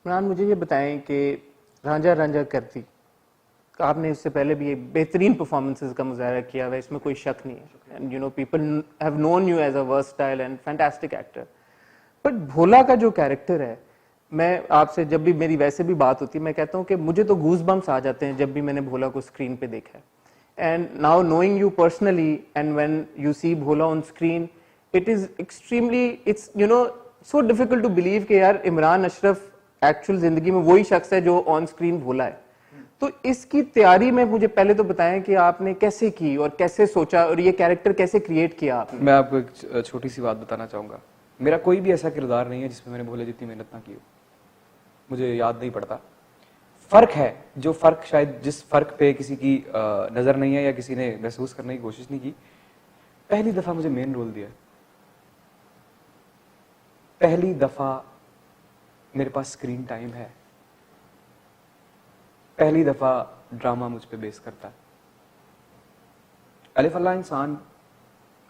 इमरान, मुझे ये बताएं कि रांझा रांझा करती, आपने इससे पहले भी एक बेहतरीन परफॉर्मेंसेस का मुजाहरा किया हुआ है, इसमें कोई शक नहीं है। And you know people have known you as a versatile and fantastic actor. But Bhola का जो कैरेक्टर है, मैं आपसे जब भी मेरी वैसे भी बात होती है, मैं कहता हूँ कि मुझे तो गूज बम्स आ जाते हैं जब भी मैंने भोला को स्क्रीन पे देखा है। And now knowing you personally and when you see Bhola on screen, it is extremely, it's you know so difficult to believe कि यार इमरान अशरफ एक्चुअल जिंदगी में वही शख्स है जो ऑन स्क्रीन भोला है। तो इसकी तैयारी में मुझे पहले तो बताएं कि आपने कैसे की और कैसे सोचा और ये कैरेक्टर कैसे क्रिएट किया आपने। मैं आपको एक छोटी सी बात बताना चाहूँगा। मेरा कोई भी ऐसा किरदार नहीं है जिसमें मैंने भोले जितनी मेहनत ना की हो, मुझे याद नहीं पड़ता। फर्क है, जो फर्क शायद जिस फर्क पे किसी की नज़र नहीं है या किसी ने महसूस करने की कोशिश नहीं की, पहली दफ़ा मुझे मेन रोल दिया, पहली दफ़ा मेरे पास स्क्रीन टाइम है, पहली दफ़ा ड्रामा मुझ पे बेस करता है। अलिफ अल्लाह इंसान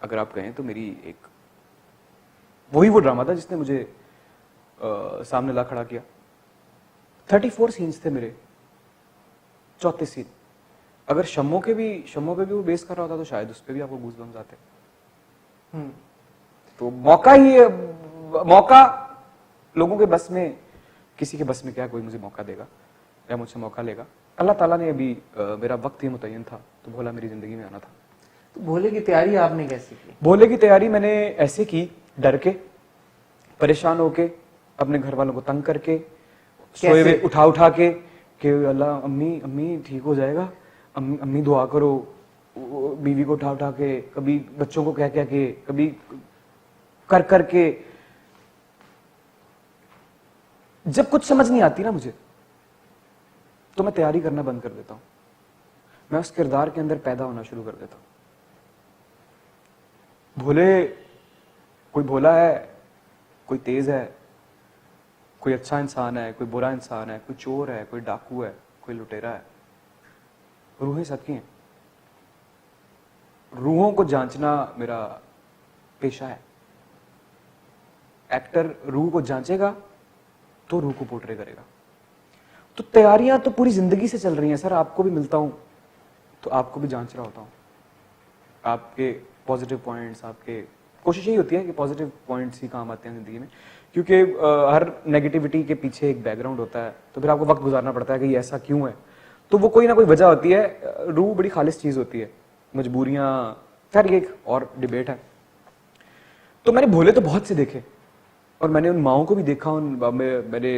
अगर आप कहें तो मेरी एक वही वो ड्रामा था जिसने मुझे सामने ला खड़ा किया। 34 सीन्स थे मेरे, 34 सीन। अगर शम्मो पे भी वो बेस कर रहा होता तो शायद उस पर भी आपको गूज़बम्स आते। तो मौका लोगों के बस में, किसी के बस में क्या कोई मुझे मौका देगा या मुझसे मौका लेगा। अल्लाह ताला ने अभी मेरा वक्त ही मुतय्यन था तो भोला मेरी जिंदगी में आना था। तो भोले की तैयारी आपने कैसे की? भोले की तैयारी मैंने ऐसे की, डर के, परेशान होके, अपने घर वालों को तंग करके, सोए हुए उठा के कि अल्लाह अम्मी ठीक हो जाएगा, अम्मी दुआ करो, बीवी को उठा के, कभी बच्चों को कह के, कभी कर के। जब कुछ समझ नहीं आती ना मुझे तो मैं तैयारी करना बंद कर देता हूं, मैं उस किरदार के अंदर पैदा होना शुरू कर देता हूं। भोले, कोई भोला है, कोई तेज है, कोई अच्छा इंसान है, कोई बुरा इंसान है, कोई चोर है, कोई डाकू है, कोई लुटेरा है। रूहें सबकी हैं, रूहों को जांचना मेरा पेशा है। एक्टर रूह को जांचेगा तो रूह को पोर्ट्रे करेगा। तो तैयारियां तो पूरी जिंदगी से चल रही हैं सर। आपको भी मिलता हूं तो आपको भी जांच रहा होता हूं, आपके पॉजिटिव पॉइंट्स, आपके कोशिश यही होती है कि पॉजिटिव पॉइंट्स ही काम आते हैं जिंदगी में, क्योंकि हर नेगेटिविटी के पीछे एक बैकग्राउंड होता है। तो फिर आपको वक्त गुजारना पड़ता है कि ये ऐसा क्यों है, तो वो कोई ना कोई वजह होती है। रूह बड़ी खालिश चीज होती है, मजबूरियां, खैर ये एक और डिबेट है। तो मैंने भोले तो बहुत से देखे और मैंने उन माओं को भी देखा। मेरे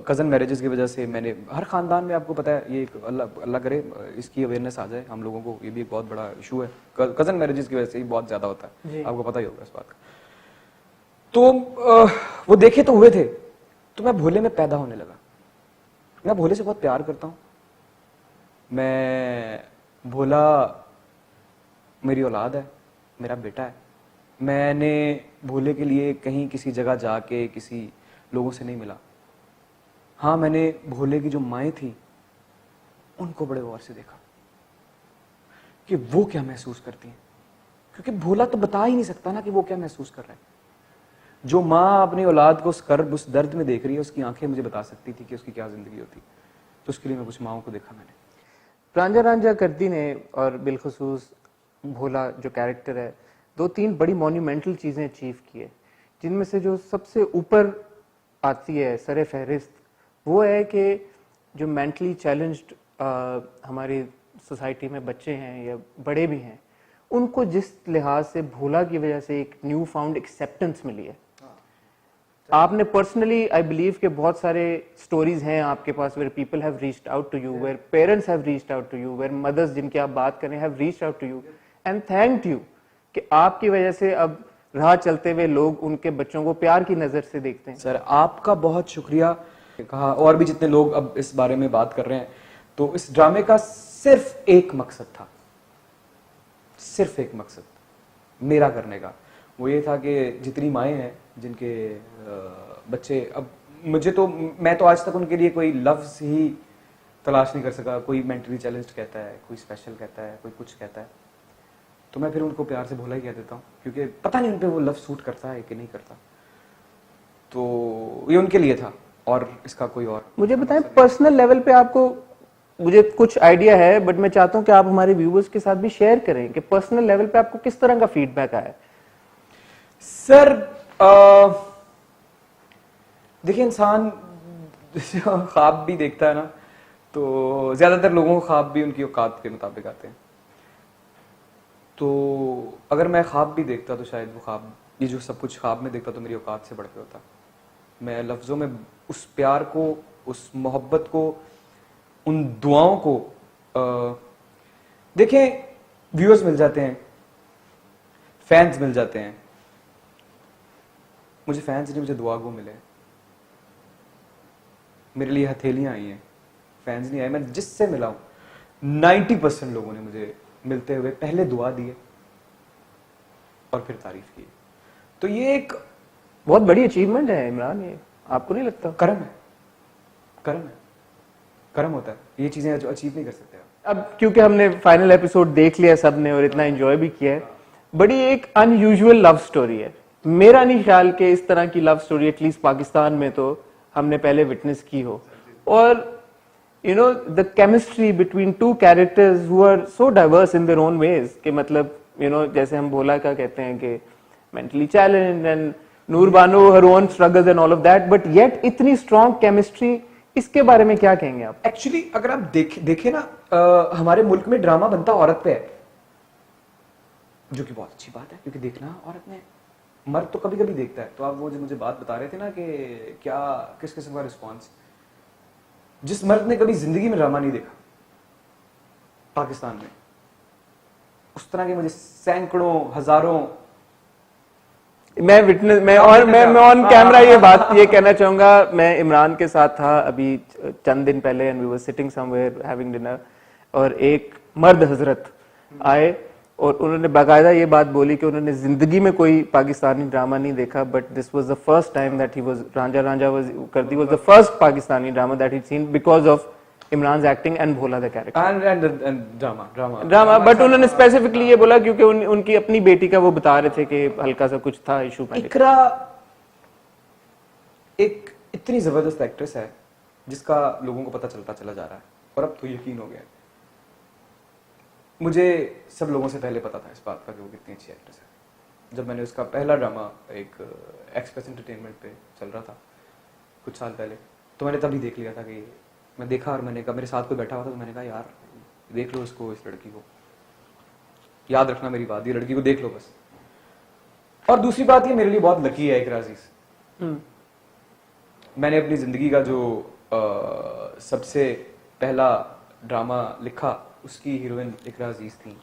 कज़न मैरिजेस की वजह से मैंने हर ख़ानदान में, आपको पता है, ये एक अल्लाह करे इसकी अवेयरनेस आ जाए हम लोगों को, ये भी एक बहुत बड़ा इशू है। कज़न मैरिजेस की वजह से ही बहुत ज़्यादा होता है, आपको पता ही होगा इस बात का। तो वो देखे तो हुए थे, तो मैं भोले में पैदा होने लगा। मैं भोले से बहुत प्यार करता हूँ। मैं भोला मेरी औलाद है, मेरा बेटा है। मैंने भोले के लिए कहीं किसी जगह जाके किसी लोगों से नहीं मिला। हाँ, मैंने भोले की जो माएँ थी उनको बड़े गौर से देखा कि वो क्या महसूस करती हैं, क्योंकि भोला तो बता ही नहीं सकता ना कि वो क्या महसूस कर रहा है। जो माँ अपनी औलाद को उस कर्ब, उस दर्द में देख रही है, उसकी आंखें मुझे बता सकती थी कि उसकी क्या जिंदगी होती। तो उसके लिए मैं कुछ माओं को देखा मैंने। रांझा रांझा करती ने और बिलखसूस भोला जो कैरेक्टर है, दो तीन बड़ी मॉन्यूमेंटल चीजें अचीव की है, जिनमें से जो सबसे ऊपर आती है सरे फहरिस्त, वो है कि जो मेंटली चैलेंज्ड हमारी सोसाइटी में बच्चे हैं या बड़े भी हैं, उनको जिस लिहाज से भोला की वजह से एक न्यू फाउंड एक्सेप्टेंस मिली है। आपने पर्सनली, आई बिलीव कि बहुत सारे स्टोरीज हैं आपके पास where people have reached out to you, where parents have reached out to you, where mothers जिनकी आप बात करें have reached out to you and thanked you कि आपकी वजह से अब राह चलते हुए लोग उनके बच्चों को प्यार की नजर से देखते हैं। सर आपका बहुत शुक्रिया। कहा और भी जितने लोग अब इस बारे में बात कर रहे हैं, तो इस ड्रामे का सिर्फ एक मकसद था, सिर्फ एक मकसद मेरा करने का। वो ये था कि जितनी माएँ हैं जिनके बच्चे, अब मैं तो आज तक उनके लिए कोई लफ्ज ही तलाश नहीं कर सका। कोई मेंटली चैलेंज्ड कहता है, कोई स्पेशल कहता है, कोई कुछ कहता है, तो मैं फिर उनको प्यार से भोला ही कह देता हूँ, क्योंकि पता नहीं उन पे वो लफ्ज सूट करता है कि नहीं करता। तो ये उनके लिए था और इसका कोई और मुझे बताएं पर्सनल लेवल पे आपको, मुझे कुछ आइडिया है बट मैं चाहता हूं कि आप हमारे व्यूअर्स के साथ भी शेयर करें कि पर्सनल लेवल पे आपको किस तरह का फीडबैक आया। सर देखिए, इंसान ख्वाब भी देखता है ना, तो ज्यादातर लोगों को ख्वाब भी उनकी औकात के मुताबिक आते हैं। तो अगर मैं ख्वाब भी देखता तो शायद वो ख्वाब, ये जो सब कुछ ख्वाब में देखता तो मेरी औकात से बढ़ के होता। मैं लफ्ज़ों में उस प्यार को, उस मोहब्बत को, उन दुआओं को देखें, व्यूअर्स मिल जाते हैं, फैंस मिल जाते हैं। मुझे फैंस नहीं, मुझे दुआ गो मिले। मेरे लिए हथेलियां आई हैं, फैंस नहीं आए। मैं जिससे मिला हूं 90% लोगों ने मुझे मिलते हुए पहले दुआ दी है और फिर तारीफ की। तो ये एक बहुत बड़ी अचीवमेंट है इमरान, ये आपको नहीं लगता? करम है, करम है, करम होता है। ये चीजें जो अचीव नहीं कर सकते आप। अब क्योंकि हमने फाइनल एपिसोड देख लिया सबने और इतना एंजॉय भी किया है, बड़ी एक अनयूजुअल लव स्टोरी है। मेरा नहीं ख्याल कि इस तरह की लव स्टोरी एटलीस्ट पाकिस्तान में तो हमने पहले विटनेस की हो। और you know the chemistry between two characters who are so diverse in their own ways, कि मतलब यू नो जैसे हम भोला का कहते हैं कि mentally challenged and Noor Bano her own struggles and all of that, but yet इतनी स्ट्रॉन्ग केमिस्ट्री, इसके बारे में क्या कहेंगे आप? एक्चुअली अगर आप देखें ना, हमारे मुल्क में ड्रामा बनता औरत पे है, जो कि बहुत अच्छी बात है, क्योंकि देखना औरत ने, मर्द तो कभी कभी देखता है। तो आप वो जो मुझे बात बता रहे थे ना कि क्या किस किस्म का रिस्पॉन्स, जिस मर्द ने कभी जिंदगी में ड्रामा नहीं देखा पाकिस्तान में, उस तरह के मुझे सैकड़ों हजारों, मैं विटनेस, मैं ऑन कैमरा ये बात ये कहना चाहूंगा, मैं इमरान के साथ था अभी चंद दिन पहले and we were sitting somewhere having dinner, और एक मर्द हजरत आए और उन्होंने बाकायदा ये बात बोली कि उन्होंने जिंदगी में कोई पाकिस्तानी ड्रामा नहीं देखा, but this was the first time that he was Ranjha was Kardi was the first Pakistani drama that he seen because of Imran acting and Bhola the character and drama. But उन्होंने स्पेसिफिकली ये बोला क्योंकि उनकी अपनी बेटी का वो बता रहे थे कि हल्का सा कुछ था इशू पहले। इकरा एक इतनी जबरदस्त एक्ट्रेस है जिसका लोगों को पता चलता चला जा रहा है, और अब तो यकीन हो गया। मुझे सब लोगों से पहले पता था इस बात का कि वो कितनी अच्छी एक्ट्रेस है। जब मैंने उसका पहला ड्रामा एक एक्सप्रेस एंटरटेनमेंट पे चल रहा था कुछ साल पहले, तो मैंने तभी देख लिया था कि मैं देखा, और मैंने कहा, मेरे साथ कोई बैठा हुआ था तो मैंने कहा यार देख लो इसको, इस लड़की को, याद रखना मेरी बात, ये लड़की को देख लो बस। और दूसरी बात, ये मेरे लिए बहुत लकी है इकरा अजीज। मैंने अपनी जिंदगी का जो सबसे पहला ड्रामा लिखा उसकी हीरोइन इकरा अजीज थी,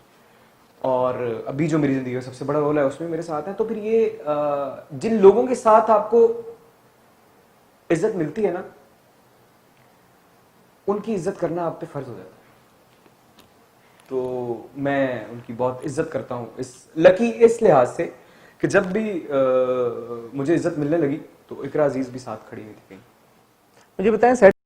और अभी जो मेरी जिंदगी का सबसे बड़ा रोल है उसमें मेरे साथ है। तो फिर ये जिन लोगों के साथ आपको इज्जत मिलती है ना, उनकी इज्जत करना आप पे फर्ज हो जाता है। तो मैं उनकी बहुत इज्जत करता हूँ, इस लिहाज से कि जब भी मुझे इज्जत मिलने लगी तो इकरा अजीज भी साथ खड़ी हुई थी। मुझे बताएं सेट